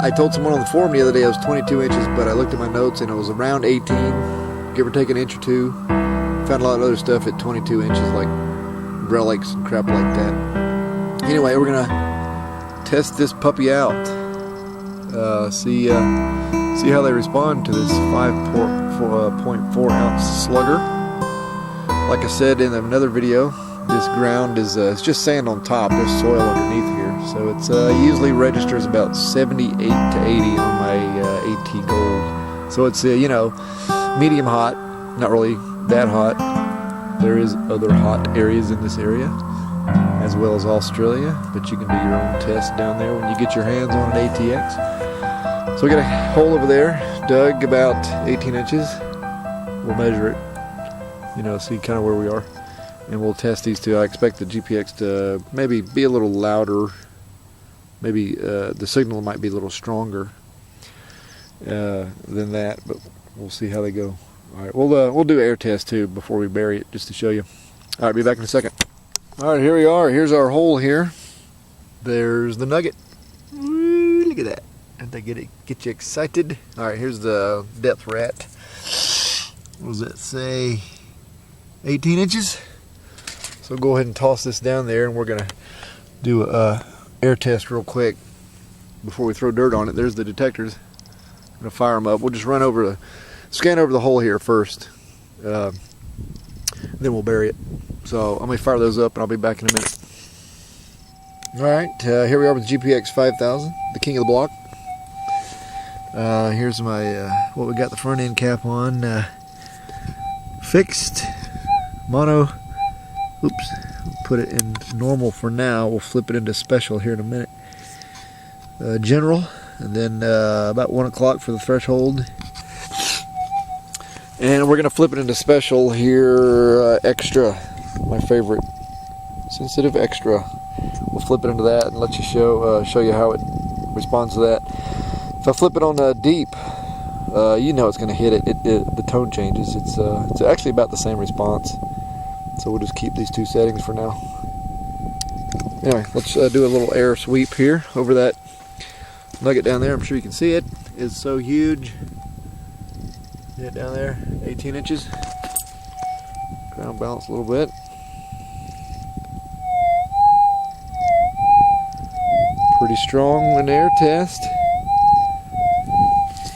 I told someone on the forum the other day it was 22 inches, but I looked at my notes and it was around 18, give or take an inch or two. Found a lot of other stuff at 22 inches, like relics and crap like that. Anyway, we're gonna test this puppy out. See how they respond to this 5.4 ounce slugger. Like I said in another video, this ground is it's just sand on top. There's soil underneath here, so it's usually registers about 78 to 80 on my AT Gold. So it's you know, medium hot, not really that hot. There is other hot areas in this area, as well as Australia, but you can do your own test down there when you get your hands on an ATX. So we got a hole over there, dug about 18 inches. We'll measure it, you know, see kind of where we are, and we'll test these two. I expect the GPX to maybe be a little louder, maybe the signal might be a little stronger than that, but we'll see how they go. All right, we'll do air test too before we bury it, just to show you. All right, be back in a second. All right, here we are. Here's our hole here. There's the nugget. Woo, look at that. Did they get you excited? All right, here's the depth rat. What does that say? 18 inches. So go ahead and toss this down there, and we're gonna do a air test real quick before we throw dirt on it. There's the detectors. I'm gonna fire them up. We'll just run over scan over the hole here first, then we'll bury it. So I'm gonna fire those up, and I'll be back in a minute. All right, here we are with the GPX5000, the king of the block. Here's my what we got the front end cap on, fixed mono. Oops, put it in normal for now. We'll flip it into special here in a minute. General, and then about 1 o'clock for the threshold. And we're going to flip it into special here, extra, my favorite, sensitive extra. We'll flip it into that and let you show you how it responds to that. If I flip it on deep, you know it's going to hit it. The tone changes. It's actually about the same response. So we'll just keep these two settings for now. Anyway, let's do a little air sweep here over that nugget down there. I'm sure you can see it. It's so huge. See it down there, 18 inches. Ground balance a little bit. Pretty strong in air test.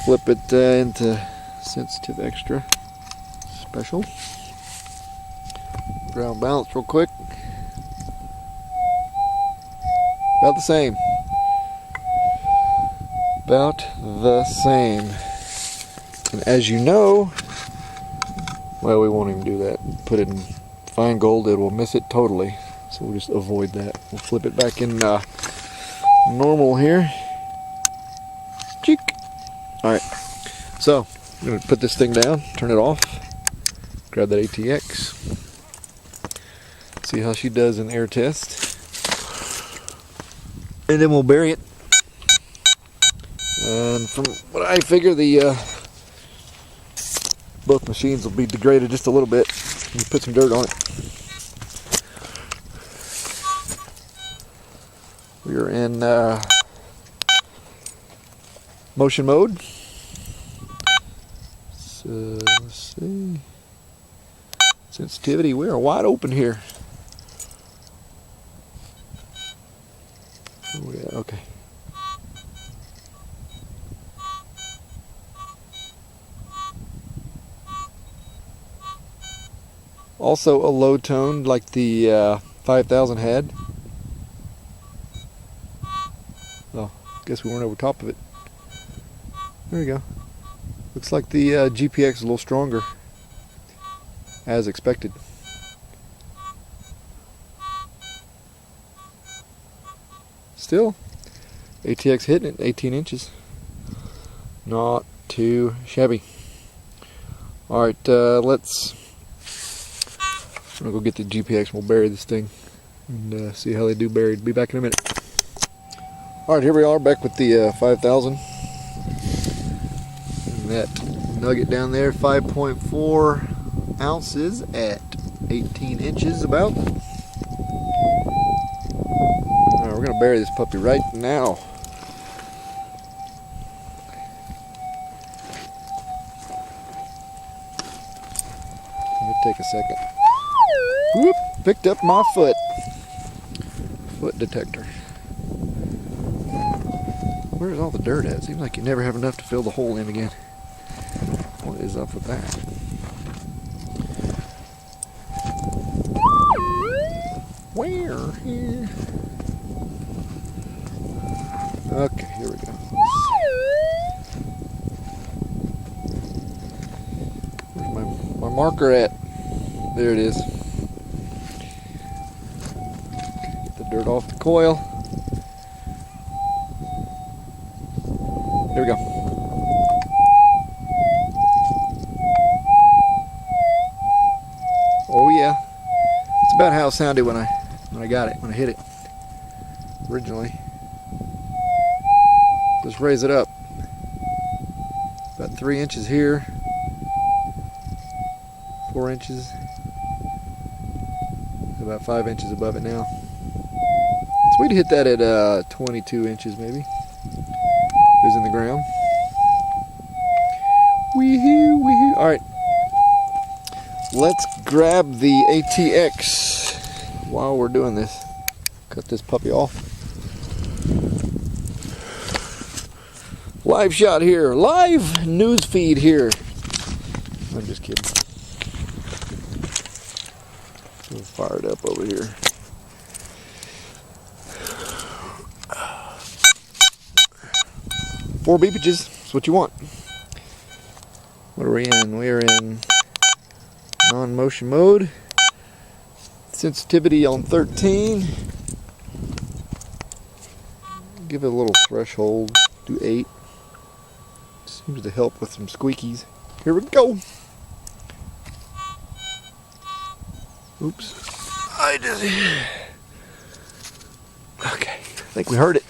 Flip it into sensitive extra, special. Ground balance real quick. About the same. About the same. And as you know, well, we won't even do that. Put it in fine gold, it will miss it totally. So we'll just avoid that. We'll flip it back in normal here. Cheek. Alright, so I'm going to put this thing down, turn it off, grab that ATX, see how she does in air test, and then we'll bury it. And from what I figure, both machines will be degraded just a little bit. You put some dirt on it. We are in motion mode. So let's see. Sensitivity, we are wide open here. Oh yeah, okay. Also a low tone like the 5000 had. Oh, guess we weren't over top of it. There we go. Looks like the GPX is a little stronger, as expected. Still, ATX hitting it, 18 inches. Not too shabby. Alright, let's... I'm gonna go get the GPX and we'll bury this thing and see how they do buried. Be back in a minute. Alright, here we are back with the 5000. And that nugget down there, 5.4 ounces at 18 inches about. Alright, we're gonna bury this puppy right now. take a second. Whoop! Picked up my foot. Foot detector. Where's all the dirt at? Seems like you never have enough to fill the hole in again. What is up with that? Where here? Okay, here we go. Where's my marker at? There it is. Get the dirt off the coil. Here we go. Oh yeah. It's about how it sounded when I got it, when I hit it originally. Just raise it up. About 3 inches here. 4 inches. About 5 inches above it now. So we'd hit that at 22 inches maybe. It was in the ground. Wee-hoo, wee-hoo. Alright. Let's grab the ATX while we're doing this. Cut this puppy off. Live shot here. Live news feed here. I'm just kidding. I'm fired up over here. Four beepages. That's what you want. What are we in? We're in non-motion mode. Sensitivity on 13. Give it a little threshold. Do 8. Seems to help with some squeakies. Here we go. Oops. Okay. I think we heard it.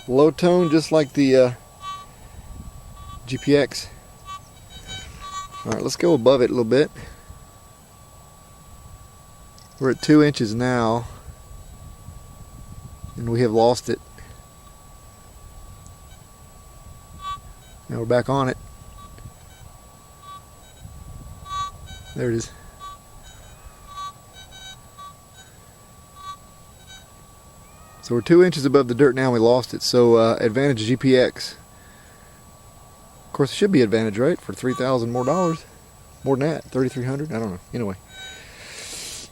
Low tone, just like the GPX. Alright, let's go above it a little bit. We're at 2 inches now, and we have lost it. Now we're back on it. There it is. So we're 2 inches above the dirt now, and we lost it. So advantage GPX. Of course, it should be advantage, right? For $3,000 more dollars. More than that, $3,300. I don't know. Anyway,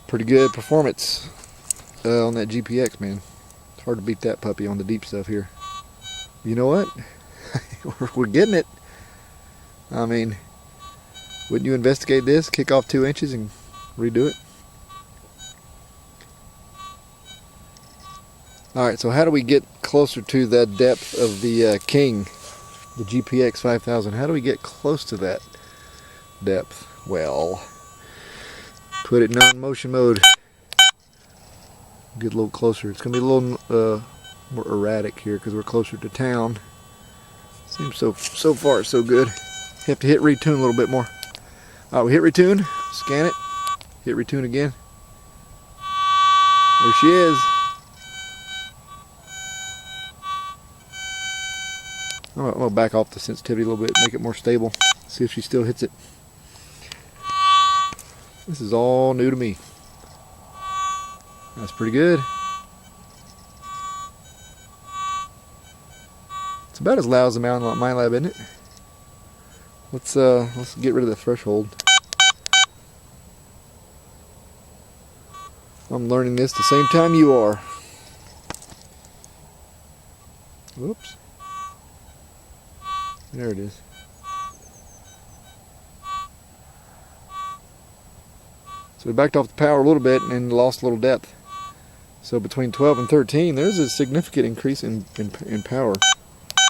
pretty good performance on that GPX, man. It's hard to beat that puppy on the deep stuff here. You know what? We're getting it. I mean, wouldn't you investigate this? Kick off 2 inches and redo it? Alright, so how do we get closer to the depth of the King, the GPX5000? How do we get close to that depth? Well, put it in non-motion mode. Get a little closer. It's going to be a little more erratic here because we're closer to town. Seems so far so good. Have to hit retune a little bit more. Alright, we hit retune, scan it, hit retune again. There she is. I'm going to back off the sensitivity a little bit, make it more stable, see if she still hits it. This is all new to me. That's pretty good. It's about as loud as the Mانilab, isn't it? Let's get rid of the threshold. I'm learning this the same time you are. Whoops. There it is. So we backed off the power a little bit and lost a little depth. So between 12 and 13, there's a significant increase in power.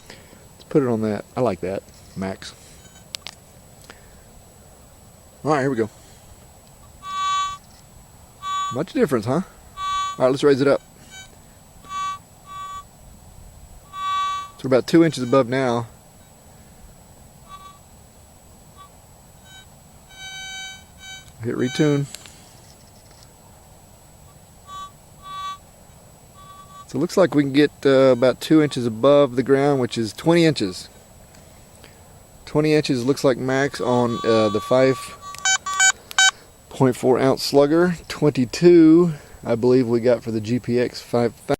Let's put it on that. I like that. Max. Alright, here we go. Much difference, huh? Alright, let's raise it up. So we're about 2 inches above now. Hit retune. So it looks like we can get about 2 inches above the ground, which is 20 inches. 20 inches looks like max on the 5.4 ounce slugger. 22 I believe we got for the GPX5000.